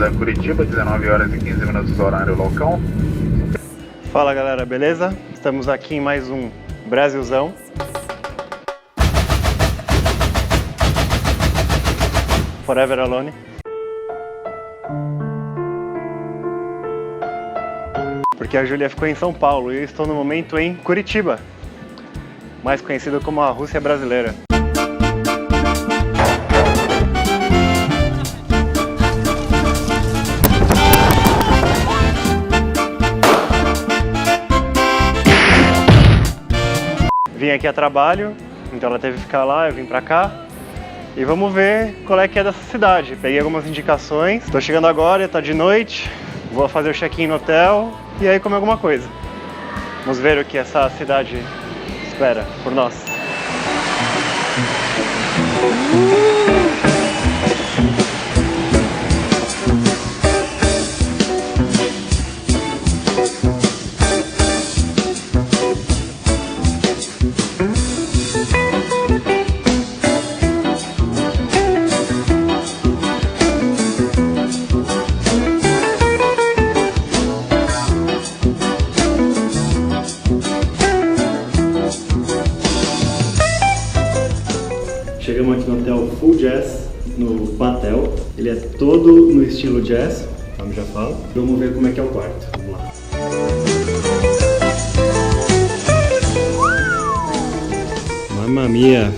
a Curitiba, 19 horas e 15 minutos horário local. Fala galera, beleza? Estamos aqui em mais um Brasilzão. Forever Alone. Porque a Júlia ficou em São Paulo e eu estou no momento em Curitiba, mais conhecido como a Rússia brasileira. Vim aqui a trabalho, então ela teve que ficar lá, eu vim pra cá. E vamos ver qual é que é dessa cidade. Peguei algumas indicações, tô chegando agora, tá de noite. Vou fazer o check-in no hotel e aí comer alguma coisa. Vamos ver o que essa cidade espera por nós. Chegamos aqui no hotel Full Jazz, no Batel. Ele é todo no estilo jazz, como já falo. Vamos ver como é que é o quarto. Vamos lá. Mamma mia!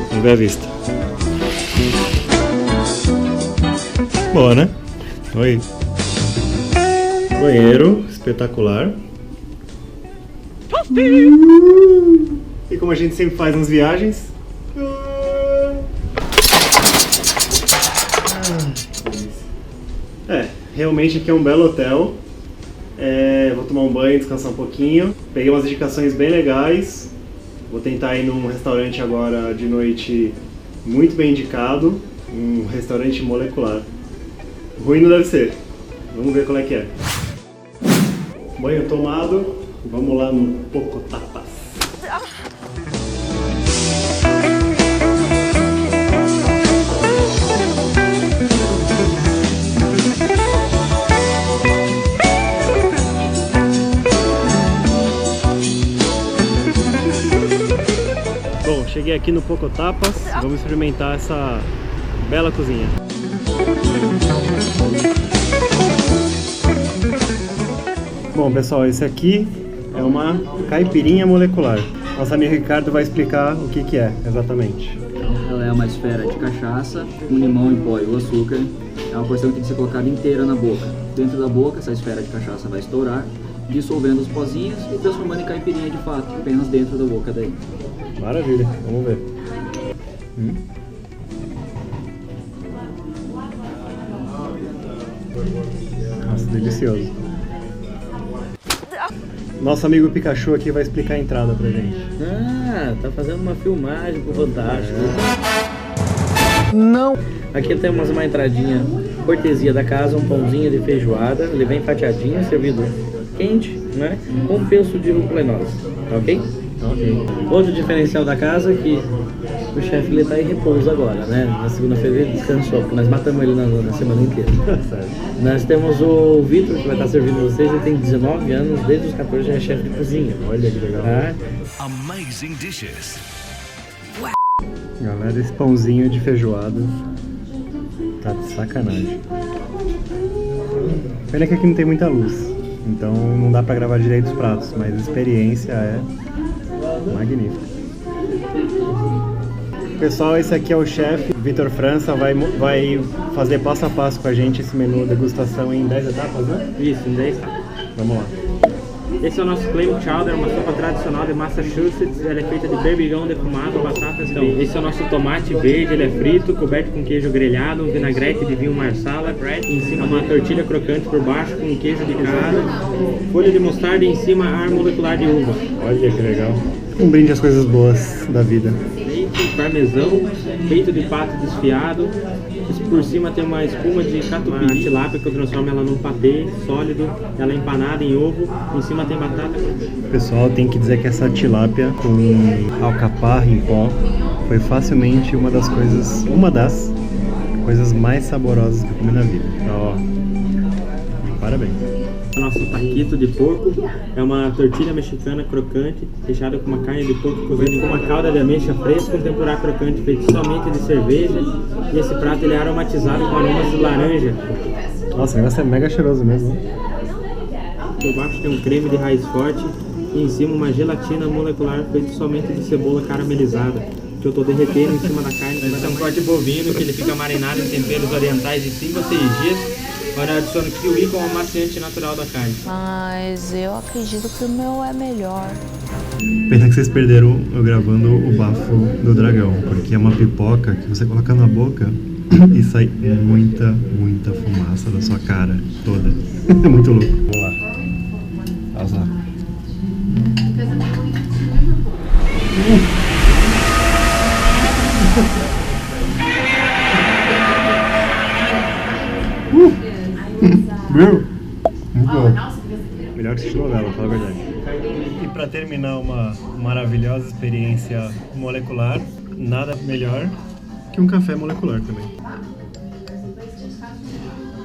Vamos ver a vista. Boa, né? Oi. Banheiro espetacular. E como a gente sempre faz nas viagens. Realmente aqui é um belo hotel. Vou tomar um banho, descansar um pouquinho. Peguei umas indicações bem legais. Vou tentar ir num restaurante agora de noite muito bem indicado. Um restaurante molecular. Ruim não deve ser. Vamos ver qual é que é. Banho tomado, vamos lá no Pocotapas. Bom, cheguei aqui no Pocotapas, vamos experimentar essa bela cozinha. Bom pessoal, esse aqui é uma caipirinha molecular. Nosso amigo Ricardo vai explicar o que é exatamente. Ela é uma esfera de cachaça, um limão em pó e o açúcar. É uma porção que tem que ser colocada inteira na boca. Dentro da boca, essa esfera de cachaça vai estourar, dissolvendo os pozinhos e transformando em caipirinha de fato, apenas dentro da boca daí. Maravilha, vamos ver. Nossa, delicioso. Nosso amigo Pikachu aqui vai explicar a entrada pra gente. Ah, tá fazendo uma filmagem pro Fantástico. Não! Aqui temos uma entradinha cortesia da casa, um pãozinho de feijoada. Ele vem fatiadinho, servido quente, né? Com um penso de rúcula e noz, tá ok? Ok. Outro diferencial da casa é que o chefe ele tá em repouso agora, né? Na segunda-feira ele descansou, porque nós matamos ele na semana inteira. Nós temos o Vitor, que vai estar servindo vocês, ele tem 19 anos, desde os 14 já é chefe de cozinha. Olha que legal. Amazing dishes. Galera, esse pãozinho de feijoada tá de sacanagem. Pena que aqui não tem muita luz, então não dá pra gravar direito os pratos, mas a experiência é magnífica. Pessoal, esse aqui é o chefe, Vitor França, vai fazer passo a passo com a gente esse menu degustação em 10 etapas, né? Isso, em 10. Vamos lá. Esse é o nosso clam chowder, uma sopa tradicional de Massachusetts. Ela é feita de berbigão defumado, batatas. Então, esse é o nosso tomate verde, ele é frito, coberto com queijo grelhado, um vinagrete de vinho marsala, em cima uma tortilha crocante por baixo com queijo de cara, folha de mostarda e em cima ar molecular de uva. Olha que legal. Um brinde às coisas boas da vida. Leite, parmesão, peito de pato desfiado, Por cima tem uma espuma de catupiry, uma tilápia que eu transformo ela num patê sólido, ela é empanada em ovo, em cima tem batata. Pessoal, tem que dizer que essa tilápia com alcaparra em pó foi facilmente uma das coisas mais saborosas que eu comi na vida. Ó, parabéns. Nosso taquito de porco é uma tortilha mexicana crocante, recheada com uma carne de porco cozida com uma calda de ameixa fresca, um tempurá crocante feito somente de cerveja, e esse prato ele é aromatizado com aromas de laranja. Nossa, o negócio é mega cheiroso mesmo. Por baixo tem um creme de raiz forte e em cima uma gelatina molecular feita somente de cebola caramelizada, que eu tô derretendo em cima da carne. Esse é um corte bovino que ele fica marinado em temperos orientais de 5 a 6 dias. Agora eu adiciono kiwi como amaciante natural da carne. Mas eu acredito que o meu é melhor. Pena que vocês perderam eu gravando o bafo do dragão, porque é uma pipoca que você coloca na boca e sai muita fumaça da sua cara toda. É muito louco. Vamos lá. Olha lá. Viu? Muito bom. Melhor que assistir novela, fala a verdade. E para terminar uma maravilhosa experiência molecular, nada melhor que um café molecular também.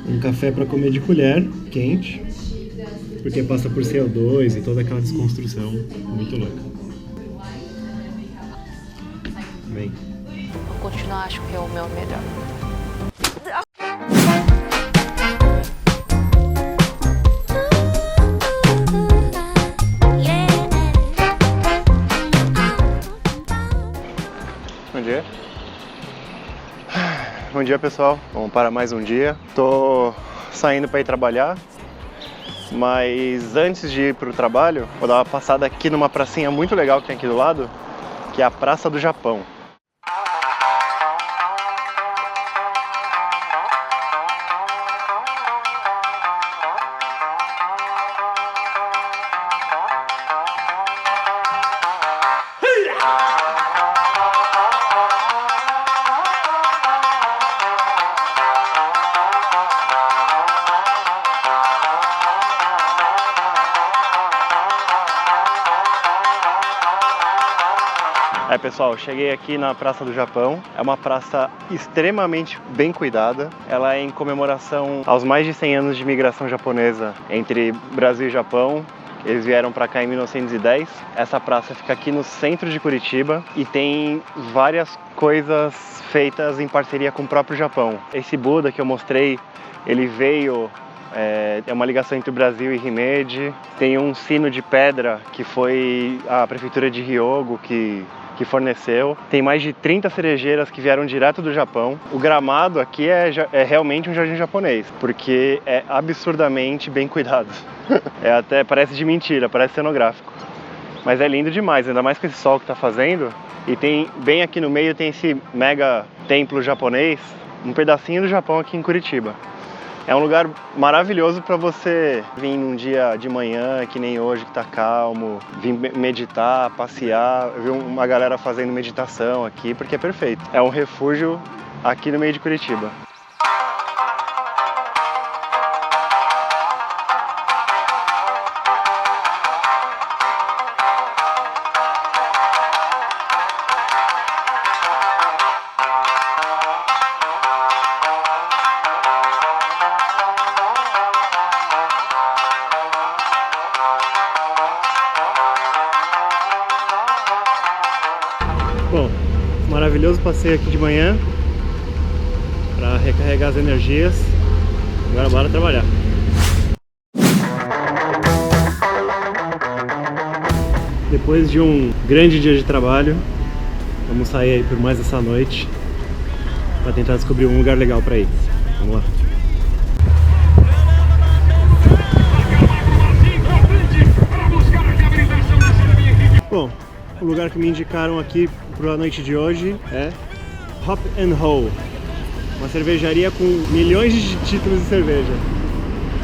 Um café para comer de colher, quente, porque passa por CO2 e toda aquela desconstrução muito louca. Bem. Eu continuo, acho que é o meu melhor. Bom dia. Bom dia, pessoal. Vamos para mais um dia. Tô saindo para ir trabalhar, mas antes de ir para o trabalho, vou dar uma passada aqui numa pracinha muito legal que tem aqui do lado, que é a Praça do Japão. Pessoal, cheguei aqui na Praça do Japão. É uma praça extremamente bem cuidada. Ela é em comemoração aos mais de 100 anos de imigração japonesa entre Brasil e Japão. Eles vieram para cá em 1910. Essa praça fica aqui no centro de Curitiba e tem várias coisas feitas em parceria com o próprio Japão. Esse Buda que eu mostrei, ele veio... É uma ligação entre o Brasil e Himeji. Tem um sino de pedra que foi a prefeitura de Hyogo que forneceu. Tem mais de 30 cerejeiras que vieram direto do Japão. O gramado aqui é realmente um jardim japonês, porque é absurdamente bem cuidado. Até parece de mentira, parece cenográfico. Mas é lindo demais, ainda mais com esse sol que tá fazendo. E tem, bem aqui no meio tem esse mega templo japonês, um pedacinho do Japão aqui em Curitiba. É um lugar maravilhoso para você vir num dia de manhã, que nem hoje, que tá calmo, vir meditar, passear. Eu vi uma galera fazendo meditação aqui, porque é perfeito. É um refúgio aqui no meio de Curitiba. Bom, maravilhoso passeio aqui de manhã para recarregar as energias. Agora bora trabalhar. Depois de um grande dia de trabalho, vamos sair aí por mais essa noite para tentar descobrir um lugar legal para ir. Vamos lá. Bom, o lugar que me indicaram aqui para a noite de hoje é Hop and Hole, uma cervejaria com milhões de títulos de cerveja.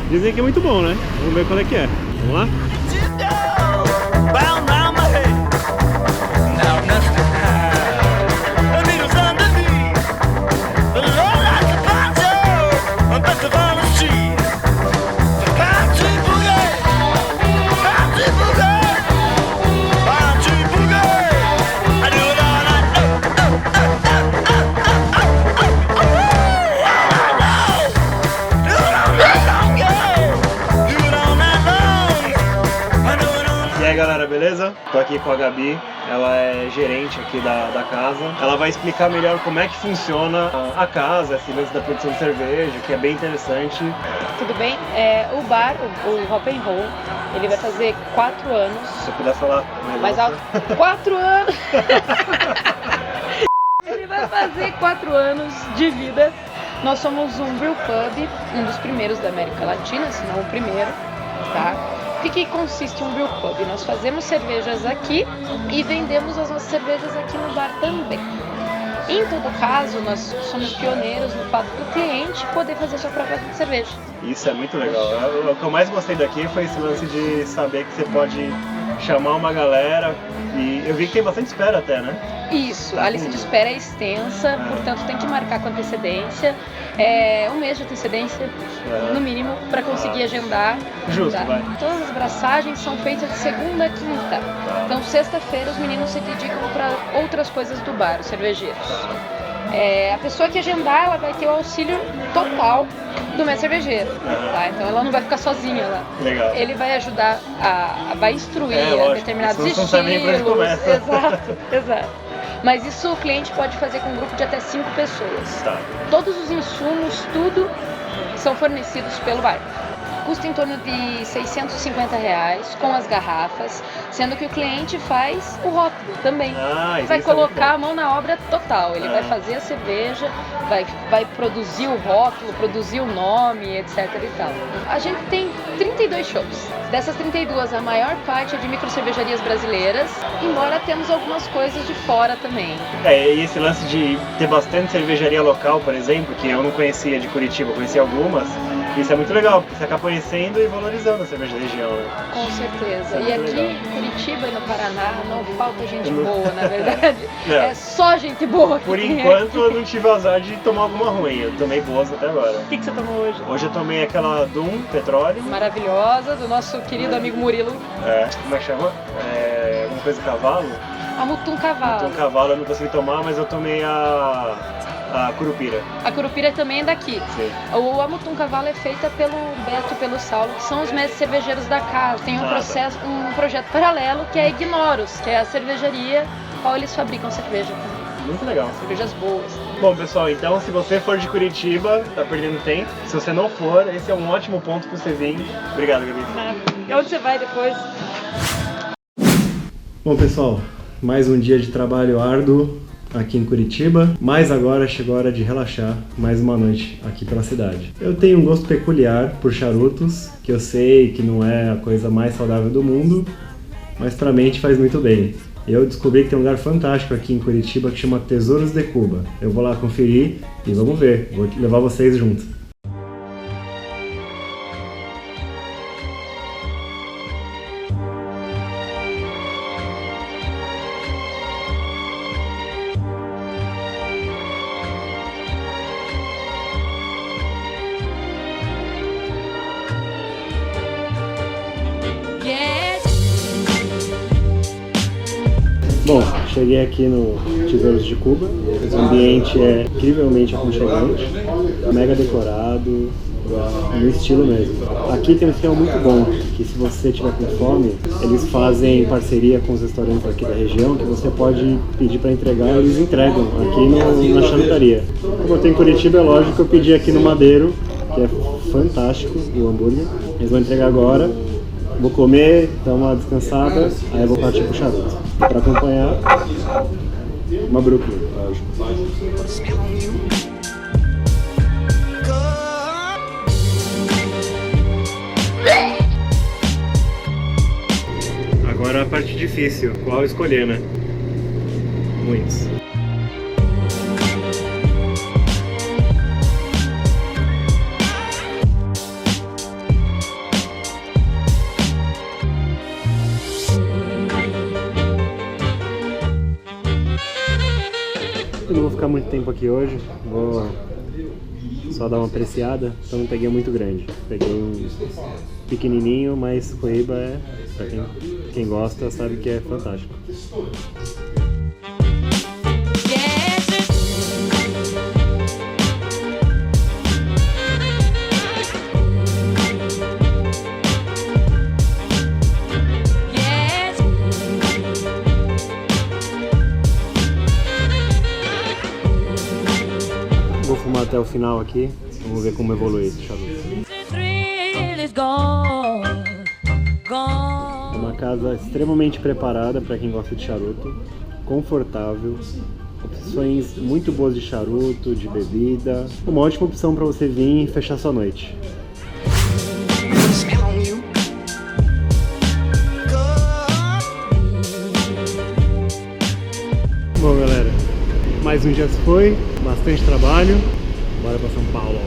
Dizem que é muito bom, né? Vamos ver qual é que é. Vamos lá? galera, beleza? Tô aqui com a Gabi, ela é gerente aqui da casa. Ela vai explicar melhor como é que funciona a casa, esse lance da produção de cerveja, que é bem interessante. Tudo bem? O bar, o Hop and Roll, ele vai fazer 4 anos. Se eu puder falar mais alto. 4 anos! Ele vai fazer 4 anos de vida. Nós somos um brew pub, um dos primeiros da América Latina, se não o primeiro, tá? O que consiste um brew pub? Nós fazemos cervejas aqui e vendemos as nossas cervejas aqui no bar também. Em todo caso, nós somos pioneiros no fato do cliente poder fazer sua própria cerveja. Isso é muito legal. O que eu mais gostei daqui foi esse lance de saber que você pode chamar uma galera e eu vi que tem bastante espera até, né? Isso, a lista de espera é extensa, portanto tem que marcar com antecedência, 1 mês de antecedência, no mínimo, para conseguir agendar. Justo, tá? vai. Todas as braçagens são feitas de segunda a quinta, então sexta-feira os meninos se dedicam para outras coisas do bar, os cervejeiros. A pessoa que agendar, ela vai ter o auxílio total do mestre cervejeiro, tá? Então ela não vai ficar sozinha lá. Legal. Ele vai ajudar, vai instruir a determinados não estilos. sabe nem por onde começa. Exato. Mas isso o cliente pode fazer com um grupo de até 5 pessoas. Tá. Todos os insumos, tudo, são fornecidos pelo bar. Custa em torno de R$650 com as garrafas, sendo que o cliente faz o rótulo também. Vai colocar a mão na obra total. Ele vai fazer a cerveja, vai produzir o rótulo, produzir o nome, etc. e tal. A gente tem 32 shows. Dessas 32, a maior parte é de microcervejarias brasileiras, embora temos algumas coisas de fora também. E esse lance de ter bastante cervejaria local, por exemplo, que eu não conhecia de Curitiba, eu conhecia algumas. Isso é muito legal, porque você acaba conhecendo e valorizando a cerveja da região, né? Com certeza. E aqui em Curitiba e no Paraná não falta gente boa, na verdade. É só gente boa aqui. Por enquanto eu não tive azar de tomar alguma ruim, eu tomei boas até agora. O que você tomou hoje? Hoje eu tomei aquela Doom Petróleo. Maravilhosa, do nosso querido amigo Murilo. Como é que chama? Alguma coisa de cavalo? A Mutum Cavalo. Mutum Cavalo eu não consegui tomar, mas eu tomei a Curupira. A Curupira também é daqui. Sim. O Amutum Cavalo é feita pelo Beto e pelo Saulo, que são os mestres cervejeiros da casa. Tem um projeto paralelo que é a Ignoros, que é a cervejaria qual eles fabricam cerveja também. Muito legal. Cervejas boas. Bom, pessoal, então se você for de Curitiba, tá perdendo tempo. Se você não for, esse é um ótimo ponto pra você vir. Obrigado, Gabi. E onde você vai depois? Bom, pessoal, mais um dia de trabalho árduo aqui em Curitiba, mas agora chegou a hora de relaxar mais uma noite aqui pela cidade. Eu tenho um gosto peculiar por charutos, que eu sei que não é a coisa mais saudável do mundo, mas pra mente faz muito bem. Eu descobri que tem um lugar fantástico aqui em Curitiba que chama Tesouros de Cuba. Eu vou lá conferir e vamos ver, vou levar vocês junto. Bom, cheguei aqui no Tesouros de Cuba, o ambiente é incrivelmente aconchegante, mega decorado, no estilo mesmo. Aqui tem um esquema muito bom, que se você tiver com fome, eles fazem parceria com os restaurantes aqui da região, que você pode pedir para entregar e eles entregam aqui na charutaria. Como eu tenho em Curitiba, é lógico que eu pedi aqui no Madeiro, que é fantástico o hambúrguer. Eles vão entregar agora. Vou comer, dar uma descansada, aí eu vou partir pro charuto. Para acompanhar, uma Brooklyn, lógico. Agora a parte difícil, qual escolher, né? Muitos. Eu não vou ficar muito tempo aqui hoje, vou só dar uma apreciada, então não peguei muito grande. Peguei um pequenininho, mas Coíba pra quem gosta sabe que é fantástico. Yes, até o final aqui. Vamos ver como evolui esse charuto. É uma casa extremamente preparada para quem gosta de charuto, confortável, opções muito boas de charuto, de bebida, uma ótima opção para você vir e fechar sua noite. Bom, galera, mais um dia se foi, bastante trabalho, bora para São Paulo.